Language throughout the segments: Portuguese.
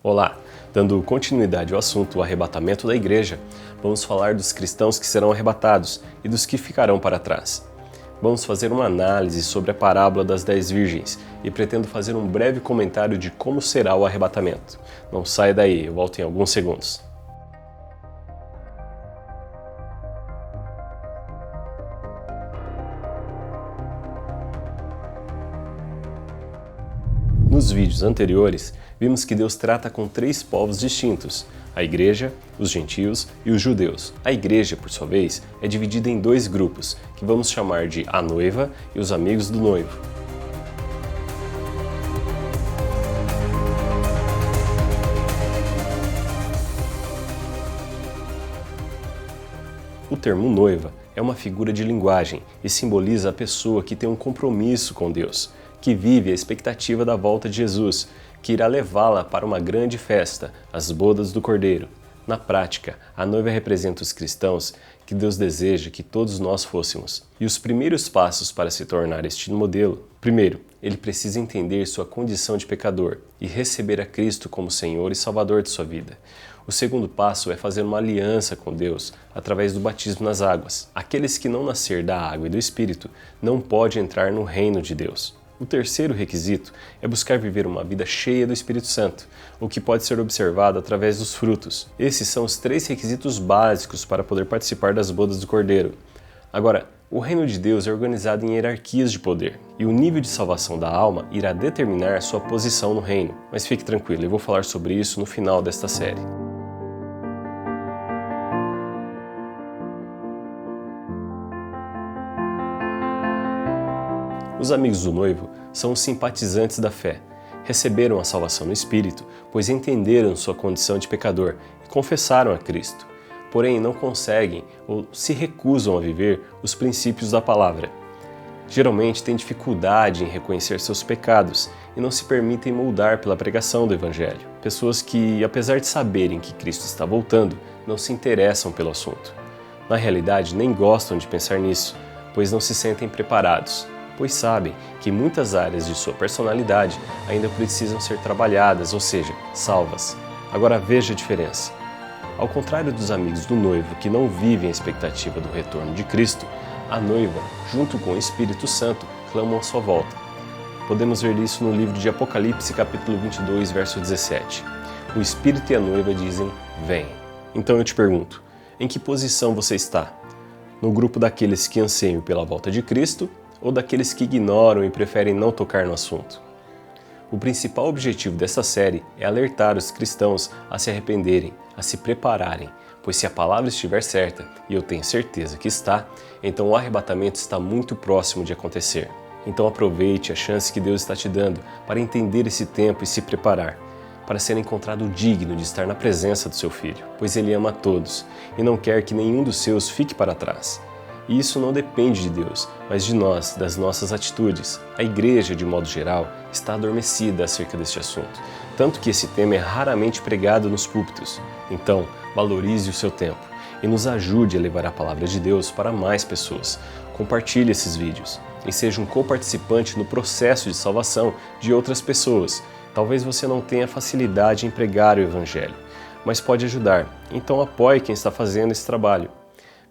Olá! Dando continuidade ao assunto, o arrebatamento da igreja, vamos falar dos cristãos que serão arrebatados e dos que ficarão para trás. Vamos fazer uma análise sobre a parábola das 10 virgens e pretendo fazer um breve comentário de como será o arrebatamento. Não saia daí, eu volto em alguns segundos. Nos vídeos anteriores, vimos que Deus trata com 3 povos distintos, a igreja, os gentios e os judeus. A igreja, por sua vez, é dividida em 2 grupos, que vamos chamar de a noiva e os amigos do noivo. O termo noiva é uma figura de linguagem e simboliza a pessoa que tem um compromisso com Deus, que vive a expectativa da volta de Jesus, que irá levá-la para uma grande festa, as bodas do Cordeiro. Na prática, a noiva representa os cristãos que Deus deseja que todos nós fôssemos. E os primeiros passos para se tornar este modelo: primeiro, ele precisa entender sua condição de pecador e receber a Cristo como Senhor e Salvador de sua vida. O segundo passo é fazer uma aliança com Deus através do batismo nas águas. Aqueles que não nascer da água e do Espírito não podem entrar no reino de Deus. O terceiro requisito é buscar viver uma vida cheia do Espírito Santo, o que pode ser observado através dos frutos. Esses são os 3 requisitos básicos para poder participar das bodas do Cordeiro. Agora, o reino de Deus é organizado em hierarquias de poder, e o nível de salvação da alma irá determinar sua posição no reino. Mas fique tranquilo, eu vou falar sobre isso no final desta série. Os amigos do noivo são os simpatizantes da fé. Receberam a salvação no Espírito, pois entenderam sua condição de pecador e confessaram a Cristo. Porém, não conseguem ou se recusam a viver os princípios da palavra. Geralmente têm dificuldade em reconhecer seus pecados e não se permitem moldar pela pregação do Evangelho. Pessoas que, apesar de saberem que Cristo está voltando, não se interessam pelo assunto. Na realidade, nem gostam de pensar nisso, pois não se sentem preparados, pois sabem que muitas áreas de sua personalidade ainda precisam ser trabalhadas, ou seja, salvas. Agora veja a diferença. Ao contrário dos amigos do noivo que não vivem a expectativa do retorno de Cristo, a noiva, junto com o Espírito Santo, clamam a sua volta. Podemos ver isso no livro de Apocalipse, capítulo 22, verso 17. O Espírito e a noiva dizem, vem. Então eu te pergunto, em que posição você está? No grupo daqueles que anseiam pela volta de Cristo, ou daqueles que ignoram e preferem não tocar no assunto? O principal objetivo dessa série é alertar os cristãos a se arrependerem, a se prepararem, pois se a palavra estiver certa, e eu tenho certeza que está, então o arrebatamento está muito próximo de acontecer. Então aproveite a chance que Deus está te dando para entender esse tempo e se preparar, para ser encontrado digno de estar na presença do seu Filho, pois Ele ama a todos e não quer que nenhum dos seus fique para trás. E isso não depende de Deus, mas de nós, das nossas atitudes. A igreja, de modo geral, está adormecida acerca deste assunto, tanto que esse tema é raramente pregado nos púlpitos. Então, valorize o seu tempo e nos ajude a levar a palavra de Deus para mais pessoas. Compartilhe esses vídeos e seja um coparticipante no processo de salvação de outras pessoas. Talvez você não tenha facilidade em pregar o Evangelho, mas pode ajudar. Então apoie quem está fazendo esse trabalho.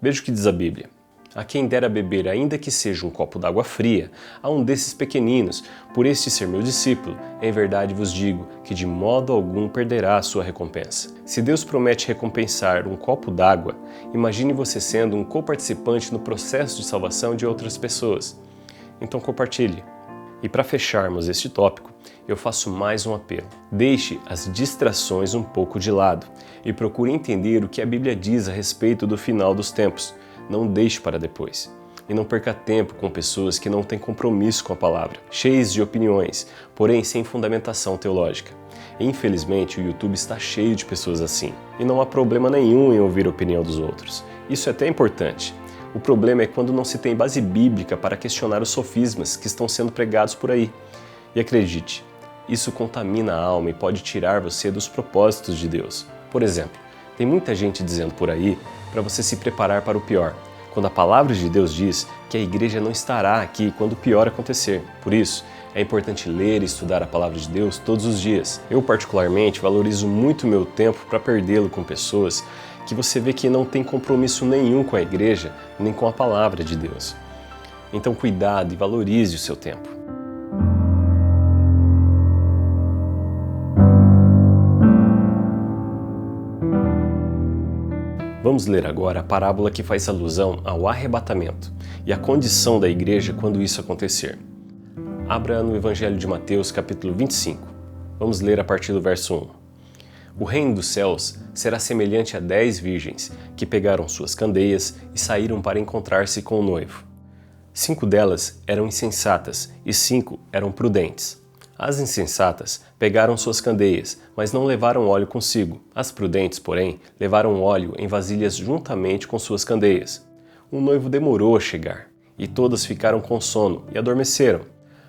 Veja o que diz a Bíblia. A quem dera beber, ainda que seja um copo d'água fria, a um desses pequeninos, por este ser meu discípulo, em verdade vos digo que de modo algum perderá a sua recompensa. Se Deus promete recompensar um copo d'água, imagine você sendo um coparticipante no processo de salvação de outras pessoas. Então compartilhe. E para fecharmos este tópico, eu faço mais um apelo. Deixe as distrações um pouco de lado e procure entender o que a Bíblia diz a respeito do final dos tempos. Não deixe para depois. E não perca tempo com pessoas que não têm compromisso com a palavra, cheias de opiniões, porém sem fundamentação teológica. E, infelizmente, o YouTube está cheio de pessoas assim. E não há problema nenhum em ouvir a opinião dos outros. Isso é até importante. O problema é quando não se tem base bíblica para questionar os sofismas que estão sendo pregados por aí. E acredite, isso contamina a alma e pode tirar você dos propósitos de Deus. Por exemplo, tem muita gente dizendo por aí para você se preparar para o pior, quando a palavra de Deus diz que a igreja não estará aqui quando o pior acontecer. Por isso, É importante ler e estudar a palavra de Deus todos os dias. Eu, particularmente, valorizo muito meu tempo para perdê-lo com pessoas que você vê que não tem compromisso nenhum com a igreja, nem com a palavra de Deus. Então, cuidado e valorize o seu tempo. Vamos ler agora a parábola que faz alusão ao arrebatamento e a condição da igreja quando isso acontecer. Abra no Evangelho de Mateus, capítulo 25. Vamos ler a partir do verso 1. O reino dos céus será semelhante a 10 virgens que pegaram suas candeias e saíram para encontrar-se com o noivo. 5 delas eram insensatas e 5 eram prudentes. As insensatas pegaram suas candeias, mas não levaram óleo consigo. As prudentes, porém, levaram óleo em vasilhas juntamente com suas candeias. O noivo demorou a chegar, e todas ficaram com sono e adormeceram.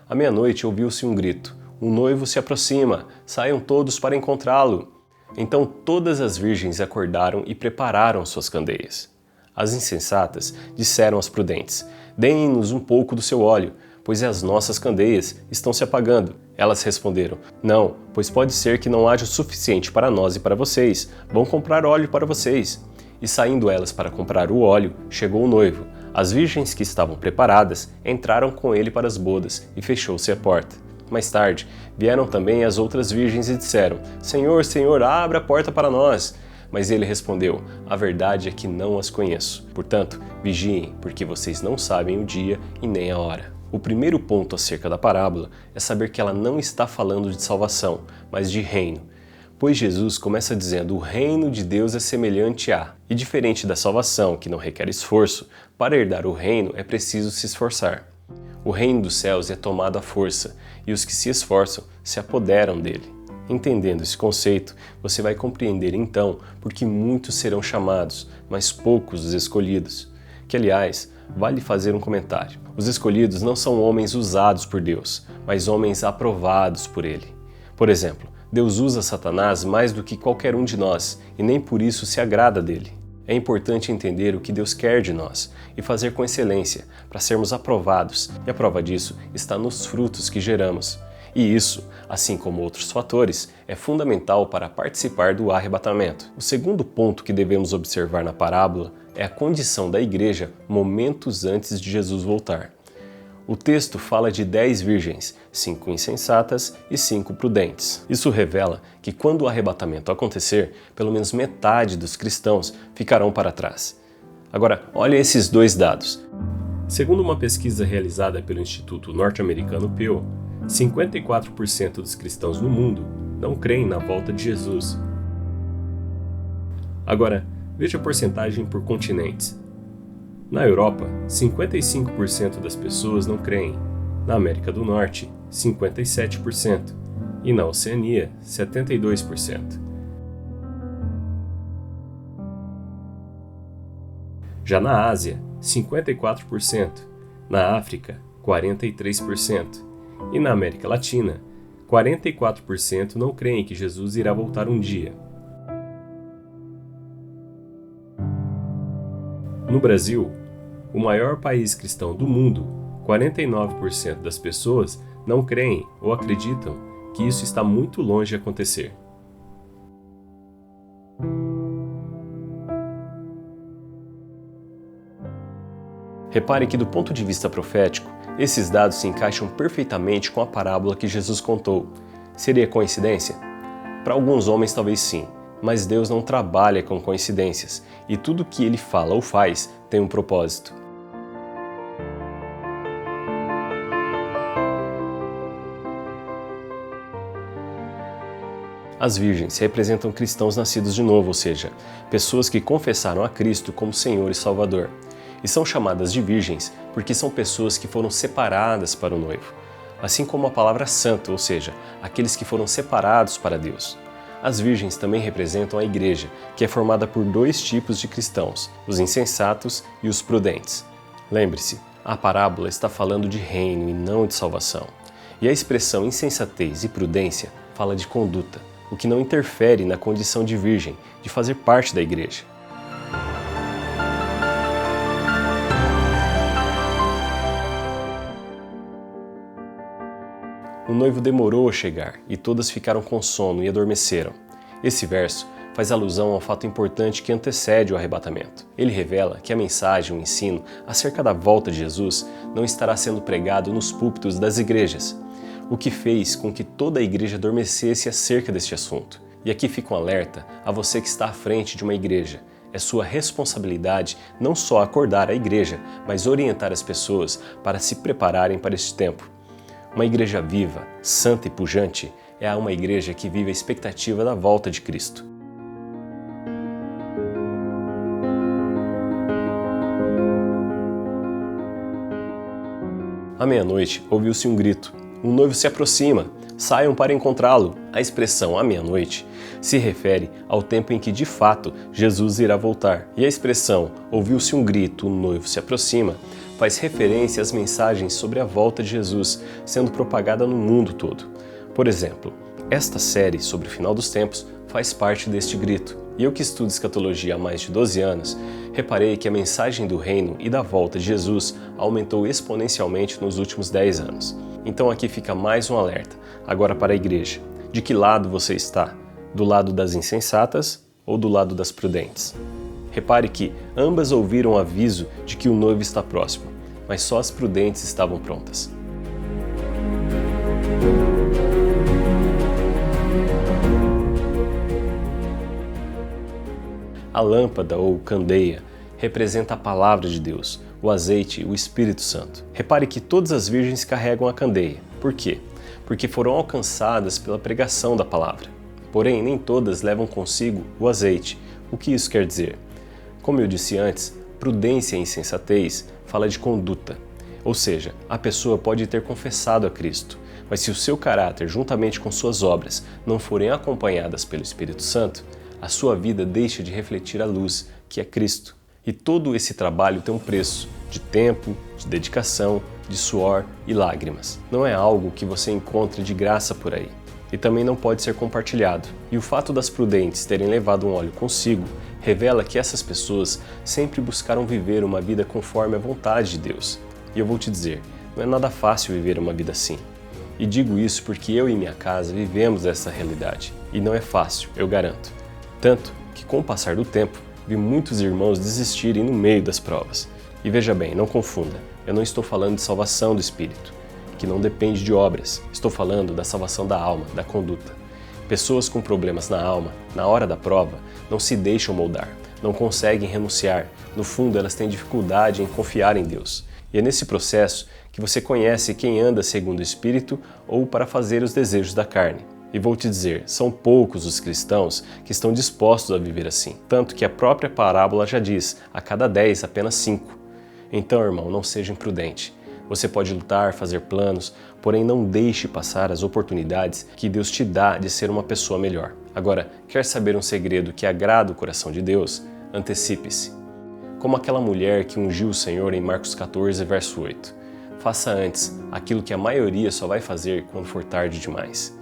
À meia-noite ouviu-se um grito: "O noivo se aproxima, saiam todos para encontrá-lo." Então todas as virgens acordaram e prepararam suas candeias. As insensatas disseram às prudentes: "Deem-nos um pouco do seu óleo, pois as nossas candeias estão se apagando." Elas responderam: "Não, pois pode ser que não haja o suficiente para nós e para vocês. Vão comprar óleo para vocês." E saindo elas para comprar o óleo, chegou o noivo. As virgens que estavam preparadas entraram com ele para as bodas e fechou-se a porta. Mais tarde, vieram também as outras virgens e disseram: "Senhor, Senhor, abra a porta para nós." Mas ele respondeu: "A verdade é que não as conheço. Portanto, vigiem, porque vocês não sabem o dia e nem a hora." O primeiro ponto acerca da parábola é saber que ela não está falando de salvação, mas de reino. Pois Jesus começa dizendo: o reino de Deus é semelhante a... E diferente da salvação, que não requer esforço, para herdar o reino é preciso se esforçar. O reino dos céus é tomado à força, e os que se esforçam se apoderam dele. Entendendo esse conceito, você vai compreender então porque muitos serão chamados, mas poucos os escolhidos. Que, aliás, vale fazer um comentário. Os escolhidos não são homens usados por Deus, mas homens aprovados por ele. Por exemplo, Deus usa Satanás mais do que qualquer um de nós e nem por isso se agrada dele. É importante entender o que Deus quer de nós e fazer com excelência para sermos aprovados, e a prova disso está nos frutos que geramos. E isso, assim como outros fatores, é fundamental para participar do arrebatamento. O segundo ponto que devemos observar na parábola é a condição da igreja momentos antes de Jesus voltar. O texto fala de 10 virgens, 5 insensatas e 5 prudentes. Isso revela que quando o arrebatamento acontecer, pelo menos metade dos cristãos ficarão para trás. Agora, olha esses dois dados. Segundo uma pesquisa realizada pelo Instituto Norte-Americano Pew, 54% dos cristãos no mundo não creem na volta de Jesus. Agora, veja a porcentagem por continentes. Na Europa, 55% das pessoas não creem. Na América do Norte, 57%. E na Oceania, 72%. Já na Ásia, 54%. Na África, 43%. E na América Latina, 44% não creem que Jesus irá voltar um dia. No Brasil, o maior país cristão do mundo, 49% das pessoas não creem ou acreditam que isso está muito longe de acontecer. Repare que, do ponto de vista profético, esses dados se encaixam perfeitamente com a parábola que Jesus contou. Seria coincidência? Para alguns homens talvez sim, mas Deus não trabalha com coincidências, e tudo que Ele fala ou faz tem um propósito. As virgens representam cristãos nascidos de novo, ou seja, pessoas que confessaram a Cristo como Senhor e Salvador. E são chamadas de virgens porque são pessoas que foram separadas para o noivo, assim como a palavra santo, ou seja, aqueles que foram separados para Deus. As virgens também representam a igreja, que é formada por 2 tipos de cristãos, os insensatos e os prudentes. Lembre-se, a parábola está falando de reino e não de salvação. E a expressão insensatez e prudência fala de conduta, o que não interfere na condição de virgem, de fazer parte da igreja. noivo demorou a chegar e todas ficaram com sono e adormeceram. Esse verso faz alusão a um fato importante que antecede o arrebatamento. Ele revela que a mensagem, o ensino acerca da volta de Jesus não estará sendo pregado nos púlpitos das igrejas, o que fez com que toda a igreja adormecesse acerca deste assunto. E aqui fica um alerta a você que está à frente de uma igreja. É sua responsabilidade não só acordar a igreja, mas orientar as pessoas para se prepararem para este tempo. Uma igreja viva, santa e pujante é uma igreja que vive a expectativa da volta de Cristo. À meia-noite, ouviu-se um grito. Um noivo se aproxima. Saiam para encontrá-lo. A expressão à meia-noite se refere ao tempo em que, de fato, Jesus irá voltar. E a expressão ouviu-se um grito, o noivo se aproxima, faz referência às mensagens sobre a volta de Jesus sendo propagada no mundo todo. Por exemplo, esta série sobre o final dos tempos faz parte deste grito. E eu que estudo escatologia há mais de 12 anos, reparei que a mensagem do reino e da volta de Jesus aumentou exponencialmente nos últimos 10 anos. Então aqui fica mais um alerta, agora para a igreja. De que lado você está? Do lado das insensatas ou do lado das prudentes? Repare que ambas ouviram o aviso de que o noivo está próximo, mas só as prudentes estavam prontas. A lâmpada ou candeia representa a palavra de Deus, o azeite, o Espírito Santo. Repare que todas as virgens carregam a candeia. Por quê? Porque foram alcançadas pela pregação da palavra. Porém, nem todas levam consigo o azeite. O que isso quer dizer? Como eu disse antes, prudência e insensatez fala de conduta. Ou seja, a pessoa pode ter confessado a Cristo, mas se o seu caráter, juntamente com suas obras, não forem acompanhadas pelo Espírito Santo, a sua vida deixa de refletir a luz, que é Cristo. E todo esse trabalho tem um preço, de tempo, de dedicação, de suor e lágrimas. Não é algo que você encontre de graça por aí. E também não pode ser compartilhado. E o fato das prudentes terem levado um óleo consigo revela que essas pessoas sempre buscaram viver uma vida conforme a vontade de Deus. E eu vou te dizer, não é nada fácil viver uma vida assim. E digo isso porque eu e minha casa vivemos essa realidade. E não é fácil, eu garanto. Tanto que, com o passar do tempo, vi muitos irmãos desistirem no meio das provas. E veja bem, não confunda, eu não estou falando de salvação do espírito, que não depende de obras. Estou falando da salvação da alma, da conduta. Pessoas com problemas na alma, na hora da prova, não se deixam moldar, não conseguem renunciar. No fundo, elas têm dificuldade em confiar em Deus. E é nesse processo que você conhece quem anda segundo o Espírito ou para fazer os desejos da carne. E vou te dizer, são poucos os cristãos que estão dispostos a viver assim. Tanto que a própria parábola já diz, a cada 10, apenas 5. Então, irmão, não seja imprudente. Você pode lutar, fazer planos, porém não deixe passar as oportunidades que Deus te dá de ser uma pessoa melhor. Agora, quer saber um segredo que agrada o coração de Deus? Antecipe-se. Como aquela mulher que ungiu o Senhor em Marcos 14, verso 8. Faça antes aquilo que a maioria só vai fazer quando for tarde demais.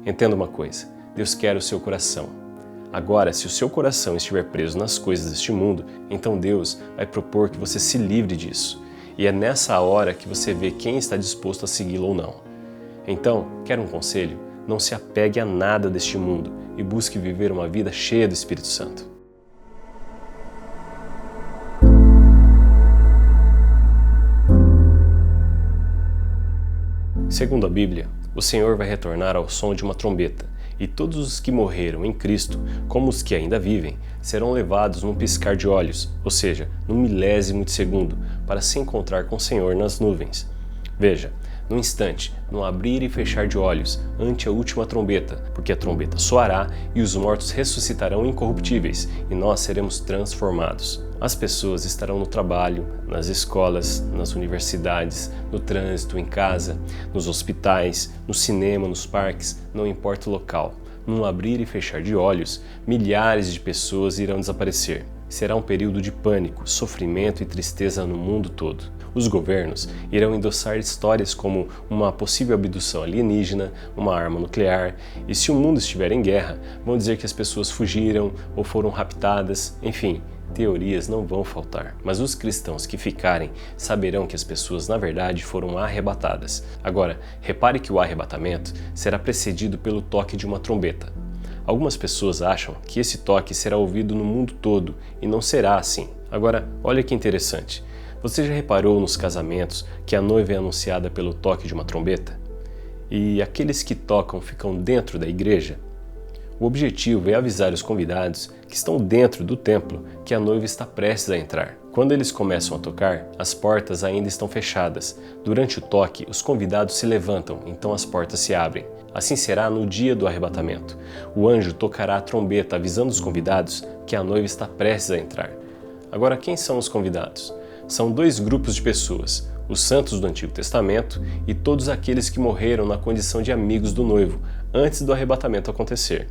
Entenda uma coisa, Deus quer o seu coração. Agora, se o seu coração estiver preso nas coisas deste mundo, então Deus vai propor que você se livre disso. E é nessa hora que você vê quem está disposto a segui-lo ou não. Então, quer um conselho? Não se apegue a nada deste mundo e busque viver uma vida cheia do Espírito Santo. Segundo a Bíblia, o Senhor vai retornar ao som de uma trombeta, e todos os que morreram em Cristo, como os que ainda vivem, serão levados num piscar de olhos, ou seja, num milésimo de segundo, para se encontrar com o Senhor nas nuvens. Veja, num instante, num abrir e fechar de olhos, ante a última trombeta, porque a trombeta soará e os mortos ressuscitarão incorruptíveis, e nós seremos transformados. As pessoas estarão no trabalho, nas escolas, nas universidades, no trânsito, em casa, nos hospitais, no cinema, nos parques, não importa o local. Num abrir e fechar de olhos, milhares de pessoas irão desaparecer. Será um período de pânico, sofrimento e tristeza no mundo todo. Os governos irão endossar histórias como uma possível abdução alienígena, uma arma nuclear, e se o mundo estiver em guerra, vão dizer que as pessoas fugiram ou foram raptadas, enfim, Teorias não vão faltar, mas os cristãos que ficarem saberão que as pessoas na verdade foram arrebatadas. Agora, repare que o arrebatamento será precedido pelo toque de uma trombeta. Algumas pessoas acham que esse toque será ouvido no mundo todo e não será assim. Agora, olha que interessante. Você já reparou nos casamentos que a noiva é anunciada pelo toque de uma trombeta? E aqueles que tocam ficam dentro da igreja? O objetivo é avisar os convidados que estão dentro do templo que a noiva está prestes a entrar. Quando eles começam a tocar, as portas ainda estão fechadas. Durante o toque, os convidados se levantam, então as portas se abrem. Assim será no dia do arrebatamento. O anjo tocará a trombeta avisando os convidados que a noiva está prestes a entrar. Agora, quem são os convidados? São dois grupos de pessoas, os santos do Antigo Testamento e todos aqueles que morreram na condição de amigos do noivo, antes do arrebatamento acontecer.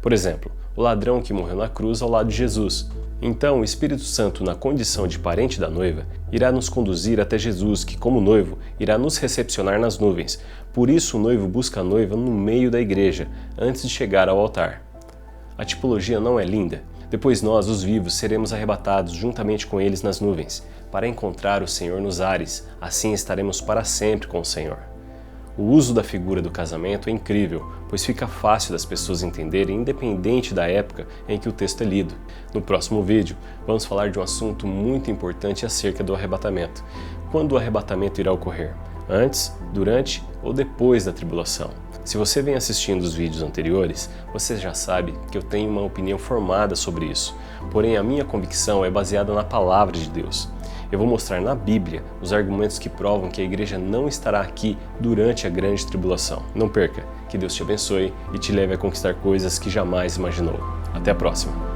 Por exemplo, o ladrão que morreu na cruz ao lado de Jesus. Então, o Espírito Santo, na condição de parente da noiva, irá nos conduzir até Jesus, que, como noivo, irá nos recepcionar nas nuvens. Por isso, o noivo busca a noiva no meio da igreja, antes de chegar ao altar. A tipologia não é linda? Depois nós, os vivos, seremos arrebatados juntamente com eles nas nuvens, para encontrar o Senhor nos ares. Assim estaremos para sempre com o Senhor. O uso da figura do casamento é incrível, pois fica fácil das pessoas entenderem independente da época em que o texto é lido. No próximo vídeo, vamos falar de um assunto muito importante acerca do arrebatamento. Quando o arrebatamento irá ocorrer? Antes, durante ou depois da tribulação? Se você vem assistindo os vídeos anteriores, você já sabe que eu tenho uma opinião formada sobre isso. Porém, a minha convicção é baseada na palavra de Deus. Eu vou mostrar na Bíblia os argumentos que provam que a igreja não estará aqui durante a grande tribulação. Não perca, que Deus te abençoe e te leve a conquistar coisas que jamais imaginou. Até a próxima!